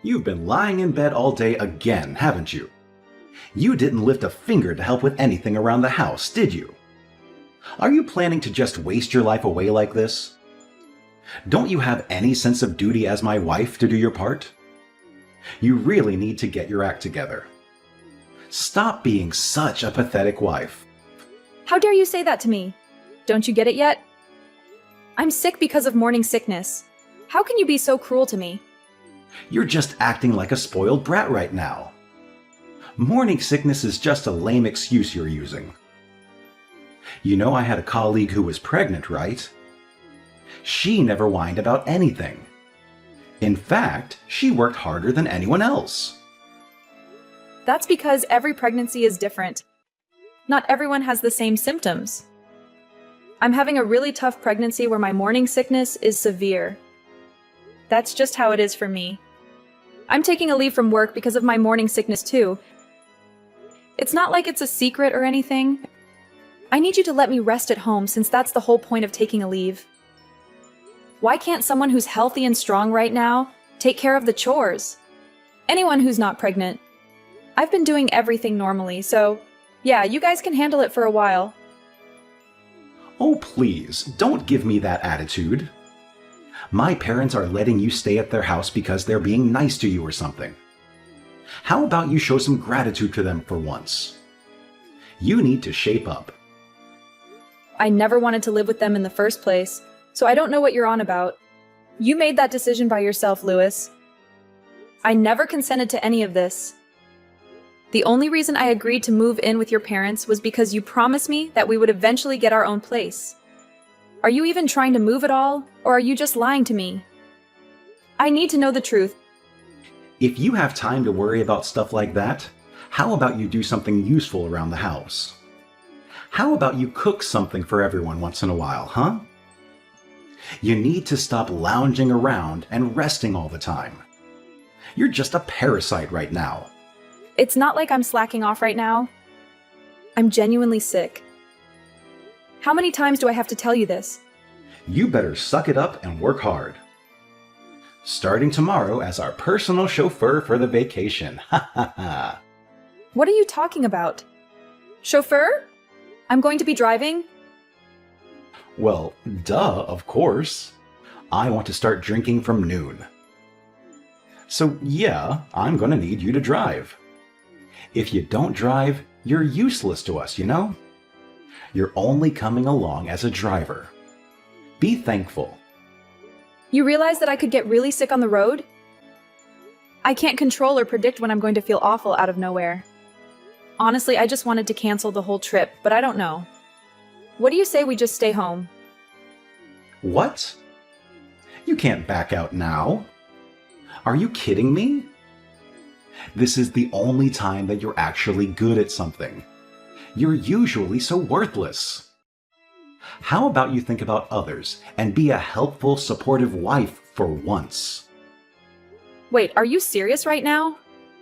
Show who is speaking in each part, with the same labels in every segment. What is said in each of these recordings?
Speaker 1: You've been lying in bed all day again, haven't you? You didn't lift a finger to help with anything around the house, did you? Are you planning to just waste your life away like this? Don't you have any sense of duty as my wife to do your part? You really need to get your act together. Stop being such a pathetic wife.
Speaker 2: How dare you say that to me? Don't you get it yet? I'm sick because of morning sickness. How can you be so cruel to me?
Speaker 1: You're just acting like a spoiled brat right now. Morning sickness is just a lame excuse you're using. You know I had a colleague who was pregnant, right? She never whined about anything. In fact, she worked harder than anyone else.
Speaker 2: That's because every pregnancy is different. Not everyone has the same symptoms. I'm having a really tough pregnancy where my morning sickness is severe. That's just how it is for me. I'm taking a leave from work because of my morning sickness too. It's not like it's a secret or anything. I need you to let me rest at home since that's the whole point of taking a leave. Why can't someone who's healthy and strong right now take care of the chores? Anyone who's not pregnant. I've been doing everything normally, so yeah, you guys can handle it for a while.
Speaker 1: Oh, please, don't give me that attitude. My parents are letting you stay at their house because they're being nice to you or something. How about you show some gratitude to them for once? You need to shape up.
Speaker 2: I never wanted to live with them in the first place, so I don't know what you're on about. You made that decision by yourself, Louis. I never consented to any of this. The only reason I agreed to move in with your parents was because you promised me that we would eventually get our own place. Are you even trying to move at all, or are you just lying to me? I need to know the truth.
Speaker 1: If you have time to worry about stuff like that, how about you do something useful around the house? How about you cook something for everyone once in a while, huh? You need to stop lounging around and resting all the time. You're just a parasite right now.
Speaker 2: It's not like I'm slacking off right now. I'm genuinely sick. How many times do I have to tell you this?
Speaker 1: You better suck it up and work hard. Starting tomorrow as our personal chauffeur for the vacation. Ha ha ha.
Speaker 2: What are you talking about? Chauffeur? I'm going to be driving?
Speaker 1: Well, duh, of course. I want to start drinking from noon. So yeah, I'm gonna need you to drive. If you don't drive, you're useless to us, you know? You're only coming along as a driver. Be thankful.
Speaker 2: You realize that I could get really sick on the road? I can't control or predict when I'm going to feel awful out of nowhere. Honestly, I just wanted to cancel the whole trip, but I don't know. What do you say we just stay home?
Speaker 1: What? You can't back out now. Are you kidding me? This is the only time that you're actually good at something. You're usually so worthless. How about you think about others and be a helpful, supportive wife for once?
Speaker 2: Wait, are you serious right now?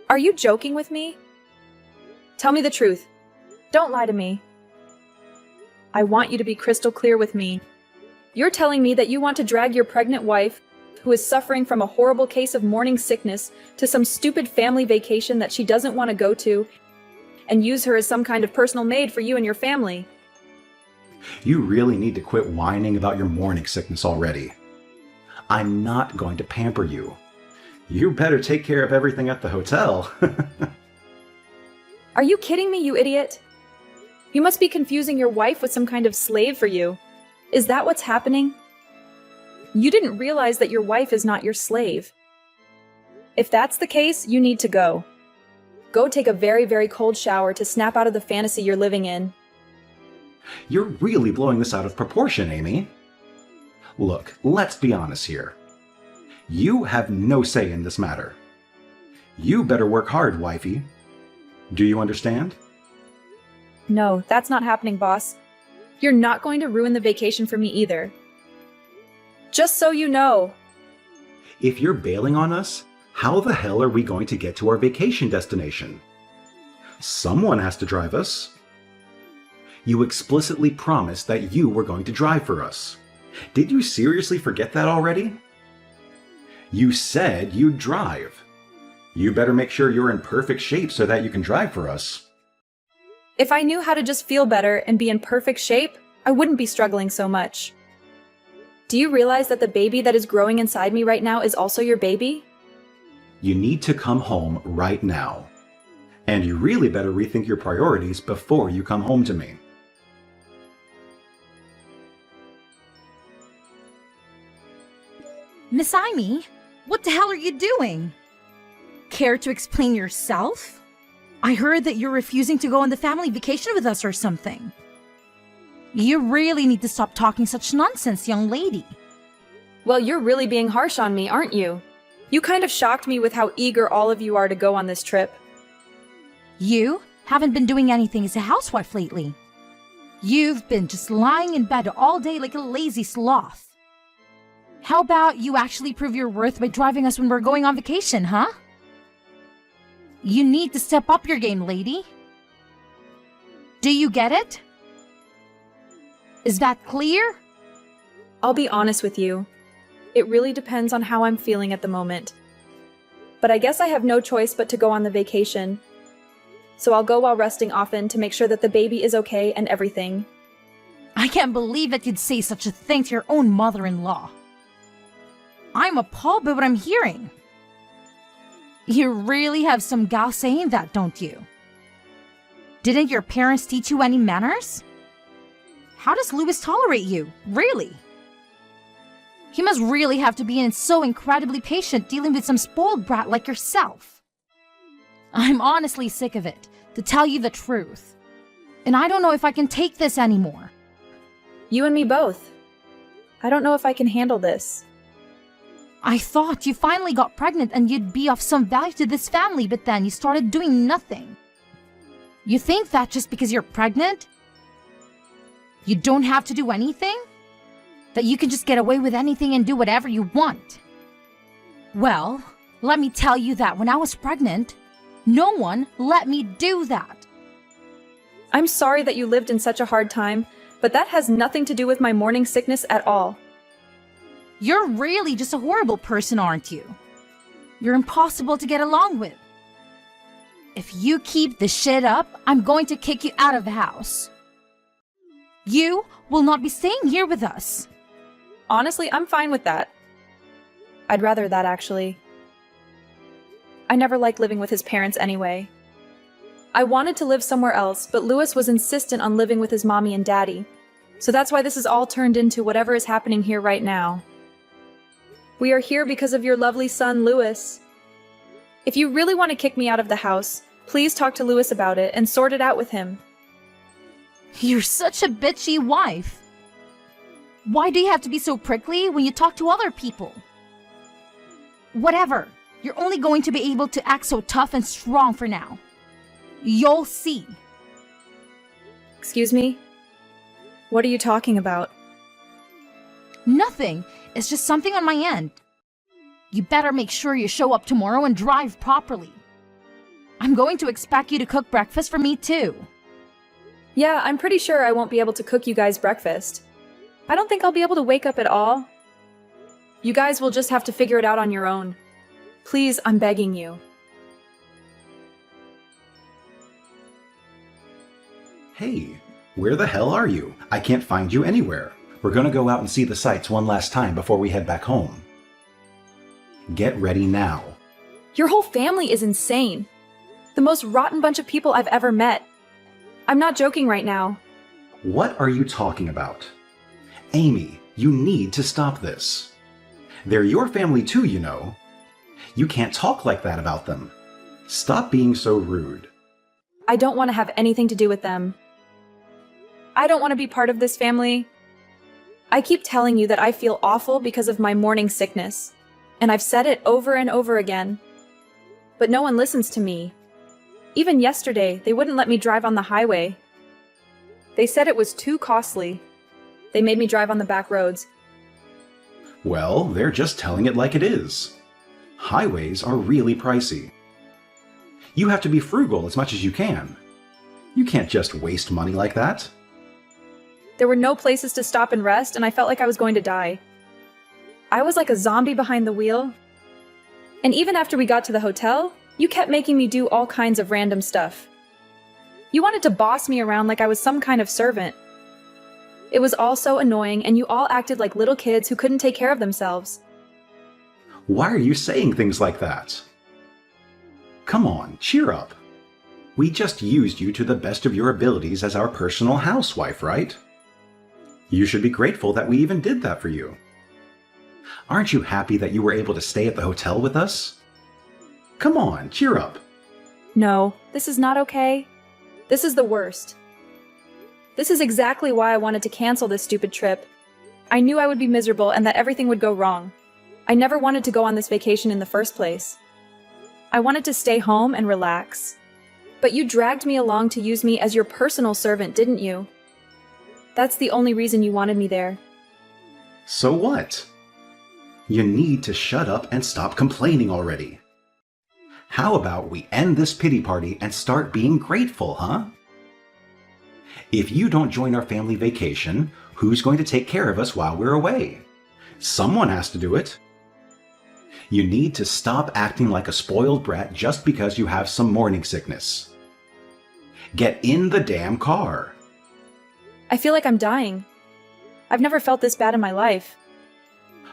Speaker 2: Are you joking with me? Tell me the truth. Don't lie to me. I want you to be crystal clear with me. You're telling me that you want to drag your pregnant wife, who is suffering from a horrible case of morning sickness, to some stupid family vacation that she doesn't want to go to, and use her as some kind of personal maid for you and your family.
Speaker 1: You really need to quit whining about your morning sickness already. I'm not going to pamper you. You better take care of everything at the hotel.
Speaker 2: Are you kidding me, you idiot? You must be confusing your wife with some kind of slave for you. Is that what's happening? You didn't realize that your wife is not your slave. If that's the case, you need to go. Go take a very, very cold shower to snap out of the fantasy you're living in.
Speaker 1: You're really blowing this out of proportion, Amy. Look, let's be honest here. You have no say in this matter. You better work hard, wifey. Do you understand?
Speaker 2: No, that's not happening, boss. You're not going to ruin the vacation for me either. Just so you know.
Speaker 1: If you're bailing on us, how the hell are we going to get to our vacation destination? Someone has to drive us. You explicitly promised that you were going to drive for us. Did you seriously forget that already? You said you'd drive. You better make sure you're in perfect shape so that you can drive for us.
Speaker 2: If I knew how to just feel better and be in perfect shape, I wouldn't be struggling so much. Do you realize that the baby that is growing inside me right now is also your baby?
Speaker 1: You need to come home right now. And you really better rethink your priorities before you come home to me.
Speaker 3: Miss Amy, what the hell are you doing? Care to explain yourself? I heard that you're refusing to go on the family vacation with us or something. You really need to stop talking such nonsense, young lady.
Speaker 2: Well, you're really being harsh on me, aren't you? You kind of shocked me with how eager all of you are to go on this trip.
Speaker 3: You haven't been doing anything as a housewife lately. You've been just lying in bed all day like a lazy sloth. How about you actually prove your worth by driving us when we're going on vacation, huh? You need to step up your game, lady. Do you get it? Is that clear?
Speaker 2: I'll be honest with you. It really depends on how I'm feeling at the moment. But I guess I have no choice but to go on the vacation. So I'll go while resting often to make sure that the baby is okay and everything.
Speaker 3: I can't believe that you'd say such a thing to your own mother-in-law. I'm appalled by what I'm hearing. You really have some gal saying that, don't you? Didn't your parents teach you any manners? How does Louis tolerate you, really? He must really have to be so incredibly patient dealing with some spoiled brat like yourself. I'm honestly sick of it, to tell you the truth. And I don't know if I can take this anymore.
Speaker 2: You and me both. I don't know if I can handle this.
Speaker 3: I thought you finally got pregnant and you'd be of some value to this family, but then you started doing nothing. You think that just because you're pregnant, you don't have to do anything? That you can just get away with anything and do whatever you want? Well, let me tell you that when I was pregnant, no one let me do that.
Speaker 2: I'm sorry that you lived in such a hard time, but that has nothing to do with my morning sickness at all.
Speaker 3: You're really just a horrible person, aren't you? You're impossible to get along with. If you keep this shit up, I'm going to kick you out of the house. You will not be staying here with us.
Speaker 2: Honestly, I'm fine with that. I'd rather that, actually. I never liked living with his parents anyway. I wanted to live somewhere else, but Louis was insistent on living with his mommy and daddy. So that's why this has all turned into whatever is happening here right now. We are here because of your lovely son, Louis. If you really want to kick me out of the house, please talk to Louis about it and sort it out with him.
Speaker 3: You're such a bitchy wife. Why do you have to be so prickly when you talk to other people? Whatever. You're only going to be able to act so tough and strong for now. You'll see.
Speaker 2: Excuse me? What are you talking about?
Speaker 3: Nothing. It's just something on my end. You better make sure you show up tomorrow and drive properly. I'm going to expect you to cook breakfast for me too.
Speaker 2: Yeah, I'm pretty sure I won't be able to cook you guys breakfast. I don't think I'll be able to wake up at all. You guys will just have to figure it out on your own. Please, I'm begging you.
Speaker 1: Hey, where the hell are you? I can't find you anywhere. We're gonna go out and see the sights one last time before we head back home. Get ready now.
Speaker 2: Your whole family is insane. The most rotten bunch of people I've ever met. I'm not joking right now.
Speaker 1: What are you talking about? Amy, you need to stop this. They're your family too, you know. You can't talk like that about them. Stop being so rude.
Speaker 2: I don't want to have anything to do with them. I don't want to be part of this family. I keep telling you that I feel awful because of my morning sickness, and I've said it over and over again. But no one listens to me. Even yesterday, they wouldn't let me drive on the highway. They said it was too costly. They made me drive on the back roads.
Speaker 1: Well, they're just telling it like it is. Highways are really pricey. You have to be frugal as much as you can. You can't just waste money like that.
Speaker 2: There were no places to stop and rest, and I felt like I was going to die. I was like a zombie behind the wheel. And even after we got to the hotel, You kept making me do all kinds of random stuff. You wanted to boss me around like I was some kind of servant. It was all so annoying, and you all acted like little kids who couldn't take care of themselves.
Speaker 1: Why are you saying things like that? Come on, cheer up. We just used you to the best of your abilities as our personal housewife, right? You should be grateful that we even did that for you. Aren't you happy that you were able to stay at the hotel with us? Come on, cheer up.
Speaker 2: No, this is not okay. This is the worst. This is exactly why I wanted to cancel this stupid trip. I knew I would be miserable and that everything would go wrong. I never wanted to go on this vacation in the first place. I wanted to stay home and relax. But you dragged me along to use me as your personal servant, didn't you? That's the only reason you wanted me there.
Speaker 1: So what? You need to shut up and stop complaining already. How about we end this pity party and start being grateful, huh? If you don't join our family vacation, who's going to take care of us while we're away? Someone has to do it. You need to stop acting like a spoiled brat just because you have some morning sickness. Get in the damn car.
Speaker 2: I feel like I'm dying. I've never felt this bad in my life.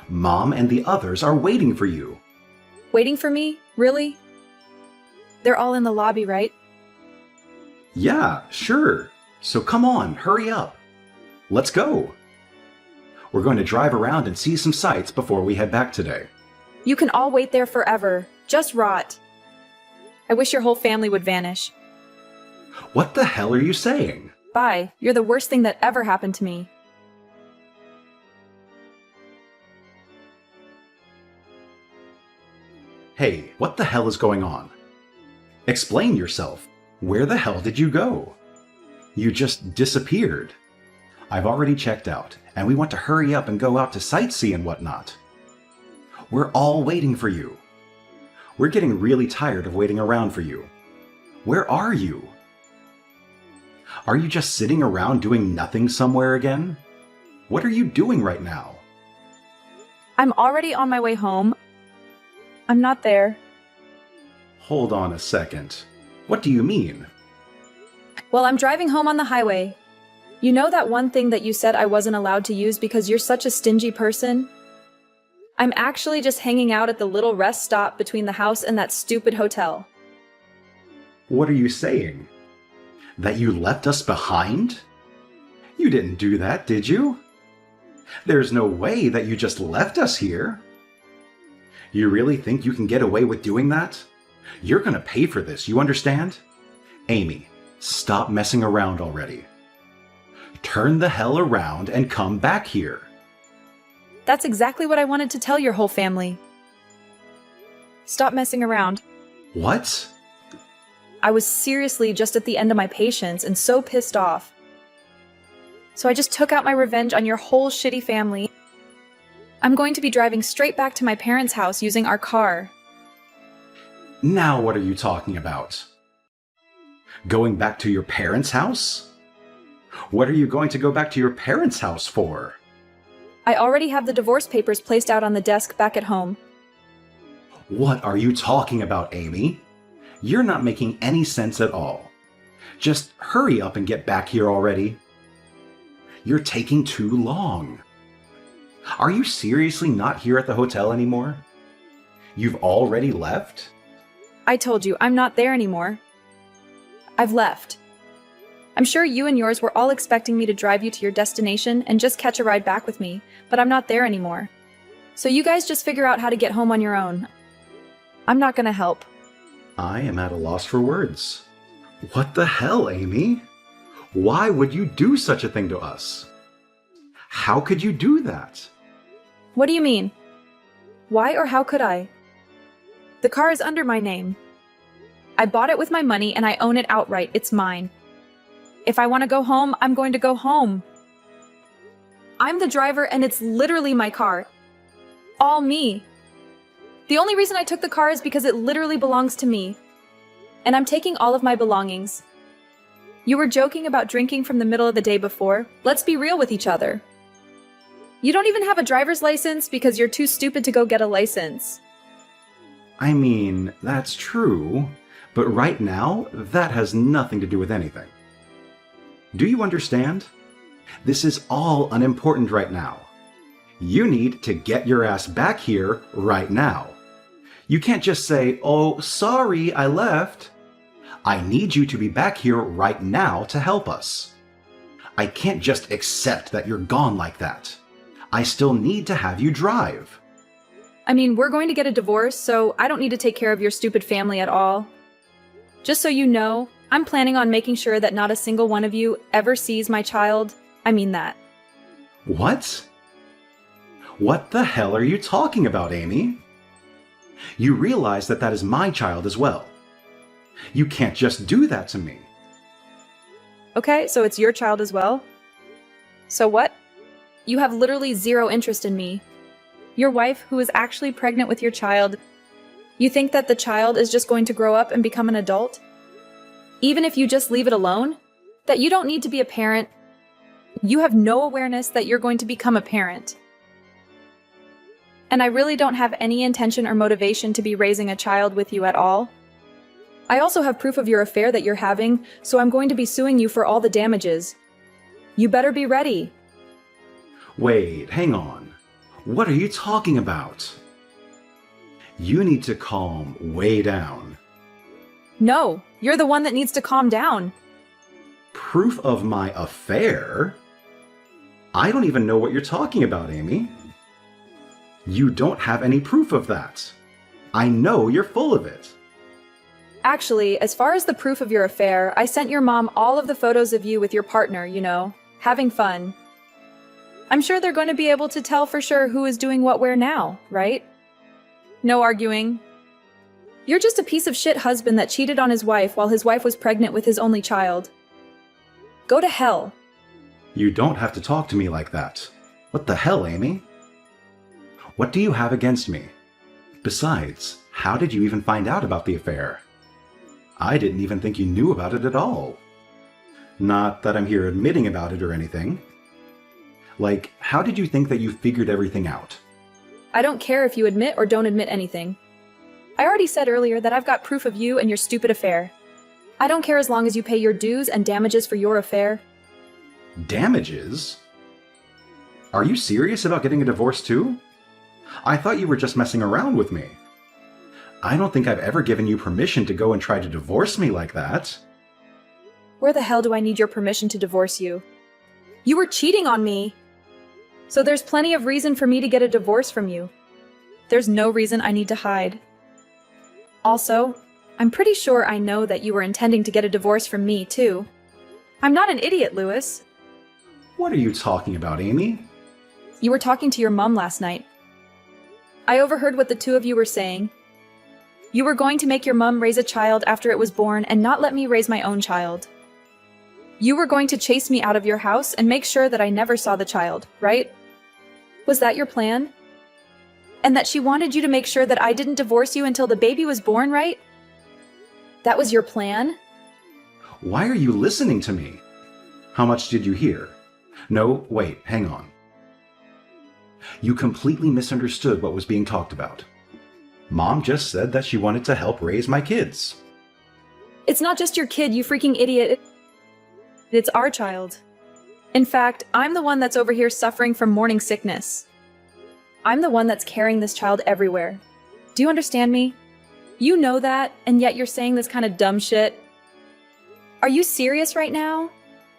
Speaker 1: Mom and the others are waiting for you.
Speaker 2: Waiting for me? Really? They're all in the lobby, right?
Speaker 1: Yeah, sure. So come on, hurry up. Let's go. We're going to drive around and see some sights before we head back today.
Speaker 2: You can all wait there forever. Just rot. I wish your whole family would vanish.
Speaker 1: What the hell are you saying?
Speaker 2: Bye. You're the worst thing that ever happened to me.
Speaker 1: Hey, what the hell is going on? Explain yourself. Where the hell did you go? You just disappeared. I've already checked out, and we want to hurry up and go out to sightsee and whatnot. We're all waiting for you. We're getting really tired of waiting around for you. Where are you? Are you just sitting around doing nothing somewhere again? What are you doing right now?
Speaker 2: I'm already on my way home. I'm not there.
Speaker 1: Hold on a second. What do you mean?
Speaker 2: Well, I'm driving home on the highway. You know that one thing that you said I wasn't allowed to use because you're such a stingy person? I'm actually just hanging out at the little rest stop between the house and that stupid hotel.
Speaker 1: What are you saying? That you left us behind? You didn't do that, did you? There's no way that you just left us here. You really think you can get away with doing that? You're gonna pay for this, you understand? Amy, stop messing around already. Turn the hell around and come back here.
Speaker 2: That's exactly what I wanted to tell your whole family. Stop messing around.
Speaker 1: What?
Speaker 2: I was seriously just at the end of my patience and so pissed off. So I just took out my revenge on your whole shitty family. I'm going to be driving straight back to my parents' house using our car.
Speaker 1: Now what are you talking about? Going back to your parents' house? What are you going to go back to your parents' house for?
Speaker 2: I already have the divorce papers placed out on the desk back at home.
Speaker 1: What are you talking about, Amy? You're not making any sense at all. Just hurry up and get back here already. You're taking too long. Are you seriously not here at the hotel anymore? You've already left?
Speaker 2: I told you, I'm not there anymore. I've left. I'm sure you and yours were all expecting me to drive you to your destination and just catch a ride back with me, but I'm not there anymore. So you guys just figure out how to get home on your own. I'm not gonna help.
Speaker 1: I am at a loss for words. What the hell, Amy? Why would you do such a thing to us? How could you do that?
Speaker 2: What do you mean? Why or how could I? The car is under my name. I bought it with my money and I own it outright. It's mine. If I want to go home, I'm going to go home. I'm the driver and it's literally my car. All me. The only reason I took the car is because it literally belongs to me. And I'm taking all of my belongings. You were joking about drinking from the middle of the day before. Let's be real with each other. You don't even have a driver's license because you're too stupid to go get a license.
Speaker 1: I mean, that's true, but right now, that has nothing to do with anything. Do you understand? This is all unimportant right now. You need to get your ass back here right now. You can't just say, "Oh, sorry, I left." I need you to be back here right now to help us. I can't just accept that you're gone like that. I still need to have you drive.
Speaker 2: I mean, we're going to get a divorce, so I don't need to take care of your stupid family at all. Just so you know, I'm planning on making sure that not a single one of you ever sees my child. I mean that.
Speaker 1: What? What the hell are you talking about, Amy? You realize that that is my child as well. You can't just do that to me.
Speaker 2: Okay, so it's your child as well? So what? You have literally zero interest in me. Your wife, who is actually pregnant with your child, you think that the child is just going to grow up and become an adult? Even if you just leave it alone? That you don't need to be a parent? You have no awareness that you're going to become a parent. And I really don't have any intention or motivation to be raising a child with you at all. I also have proof of your affair that you're having, so I'm going to be suing you for all the damages. You better be ready.
Speaker 1: Wait, hang on. What are you talking about? You need to calm way down.
Speaker 2: No, you're the one that needs to calm down.
Speaker 1: Proof of my affair? I don't even know what you're talking about, Amy. You don't have any proof of that. I know you're full of it.
Speaker 2: Actually, as far as the proof of your affair, I sent your mom all of the photos of you with your partner, you know, having fun. I'm sure they're going to be able to tell for sure who is doing what where now, right? No arguing. You're just a piece of shit husband that cheated on his wife while his wife was pregnant with his only child. Go to hell.
Speaker 1: You don't have to talk to me like that. What the hell, Amy? What do you have against me? Besides, how did you even find out about the affair? I didn't even think you knew about it at all. Not that I'm here admitting about it or anything. Like, how did you think that you figured everything out?
Speaker 2: I don't care if you admit or don't admit anything. I already said earlier that I've got proof of you and your stupid affair. I don't care as long as you pay your dues and damages for your affair.
Speaker 1: Damages? Are you serious about getting a divorce too? I thought you were just messing around with me. I don't think I've ever given you permission to go and try to divorce me like that.
Speaker 2: Where the hell do I need your permission to divorce you? You were cheating on me! So there's plenty of reason for me to get a divorce from you. There's no reason I need to hide. Also, I'm pretty sure I know that you were intending to get a divorce from me, too. I'm not an idiot, Lewis.
Speaker 1: What are you talking about, Amy?
Speaker 2: You were talking to your mom last night. I overheard what the two of you were saying. You were going to make your mom raise a child after it was born and not let me raise my own child. You were going to chase me out of your house and make sure that I never saw the child, right? Was that your plan? And that she wanted you to make sure that I didn't divorce you until the baby was born, right? That was your plan?
Speaker 1: Why are you listening to me? How much did you hear? No, wait, hang on. You completely misunderstood what was being talked about. Mom just said that she wanted to help raise my kids.
Speaker 2: It's not just your kid, you freaking idiot. It's our child. In fact, I'm the one that's over here suffering from morning sickness. I'm the one that's carrying this child everywhere. Do you understand me? You know that, and yet you're saying this kind of dumb shit. Are you serious right now?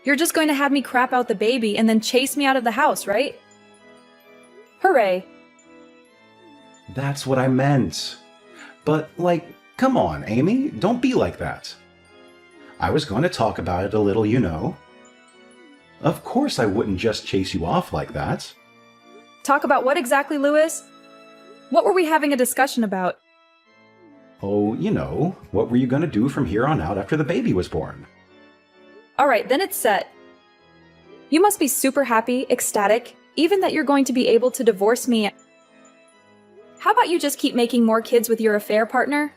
Speaker 2: You're just going to have me crap out the baby and then chase me out of the house, right? Hooray.
Speaker 1: That's what I meant. But, like, come on, Amy, don't be like that. I was going to talk about it a little, you know. Of course I wouldn't just chase you off like that.
Speaker 2: Talk about what exactly, Lewis? What were we having a discussion about?
Speaker 1: Oh, you know, what were you going to do from here on out after the baby was born?
Speaker 2: Alright, then it's set. You must be super happy, ecstatic, even that you're going to be able to divorce me. How about you just keep making more kids with your affair partner?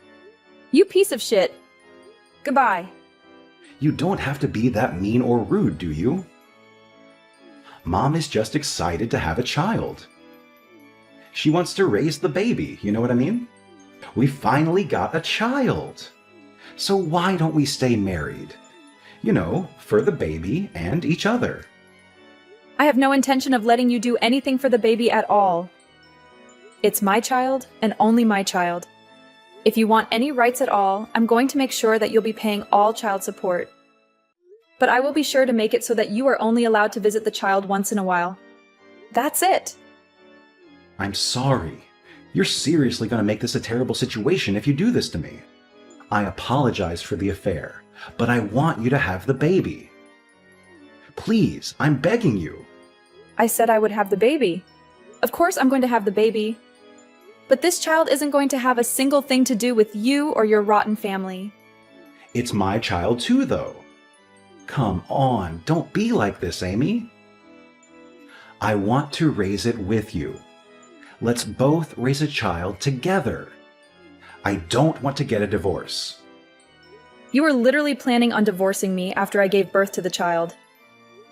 Speaker 2: You piece of shit. Goodbye.
Speaker 1: You don't have to be that mean or rude, do you? Mom is just excited to have a child. She wants to raise the baby, you know what I mean? We finally got a child. So why don't we stay married? You know, for the baby and each other.
Speaker 2: I have no intention of letting you do anything for the baby at all. It's my child and only my child. If you want any rights at all, I'm going to make sure that you'll be paying all child support. But I will be sure to make it so that you are only allowed to visit the child once in a while. That's it.
Speaker 1: I'm sorry. You're seriously going to make this a terrible situation if you do this to me. I apologize for the affair, but I want you to have the baby. Please, I'm begging you.
Speaker 2: I said I would have the baby. Of course I'm going to have the baby. But this child isn't going to have a single thing to do with you or your rotten family.
Speaker 1: It's my child too, though. Come on, don't be like this, Amy. I want to raise it with you. Let's both raise a child together. I don't want to get a divorce.
Speaker 2: You were literally planning on divorcing me after I gave birth to the child.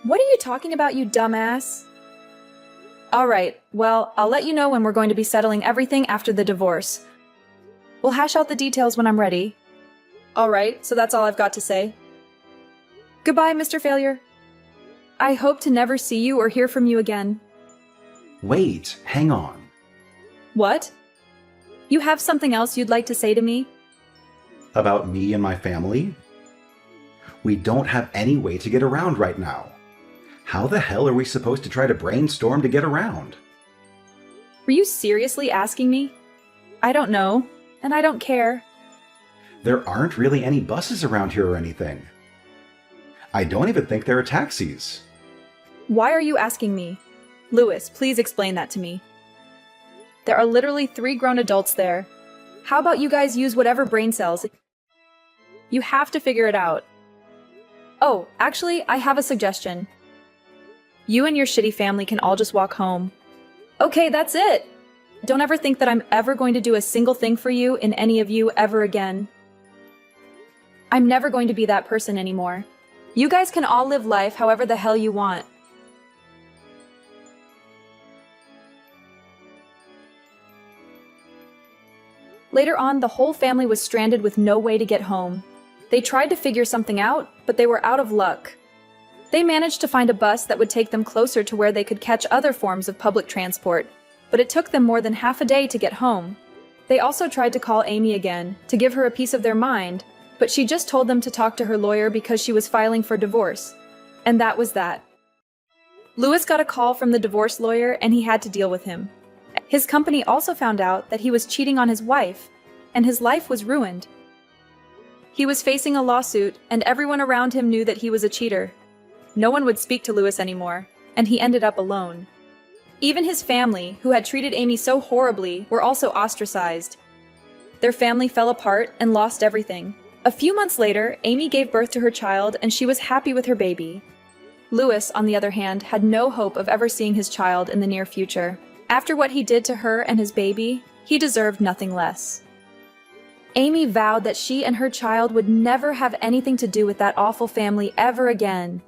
Speaker 2: What are you talking about, you dumbass? Alright, well, I'll let you know when we're going to be settling everything after the divorce. We'll hash out the details when I'm ready. Alright, so that's all I've got to say. Goodbye, Mr. Failure. I hope to never see you or hear from you again.
Speaker 1: Wait, hang on.
Speaker 2: What? You have something else you'd like to say to me?
Speaker 1: About me and my family? We don't have any way to get around right now. How the hell are we supposed to try to brainstorm to get around?
Speaker 2: Were you seriously asking me? I don't know, and I don't care.
Speaker 1: There aren't really any buses around here or anything. I don't even think there are taxis.
Speaker 2: Why are you asking me? Louis, please explain that to me. There are literally 3 grown adults there. How about you guys use whatever brain cells? You have to figure it out. Oh, actually, I have a suggestion. You and your shitty family can all just walk home. Okay, that's it! Don't ever think that I'm ever going to do a single thing for you in any of you ever again. I'm never going to be that person anymore. You guys can all live life however the hell you want. Later on, the whole family was stranded with no way to get home. They tried to figure something out, but they were out of luck. They managed to find a bus that would take them closer to where they could catch other forms of public transport, but it took them more than half a day to get home. They also tried to call Amy again, to give her a piece of their mind, but she just told them to talk to her lawyer because she was filing for divorce. And that was that. Louis got a call from the divorce lawyer and he had to deal with him. His company also found out that he was cheating on his wife, and his life was ruined. He was facing a lawsuit, and everyone around him knew that he was a cheater. No one would speak to Louis anymore, and he ended up alone. Even his family, who had treated Amy so horribly, were also ostracized. Their family fell apart and lost everything. A few months later, Amy gave birth to her child, and she was happy with her baby. Louis, on the other hand, had no hope of ever seeing his child in the near future. After what he did to her and his baby, he deserved nothing less. Amy vowed that she and her child would never have anything to do with that awful family ever again.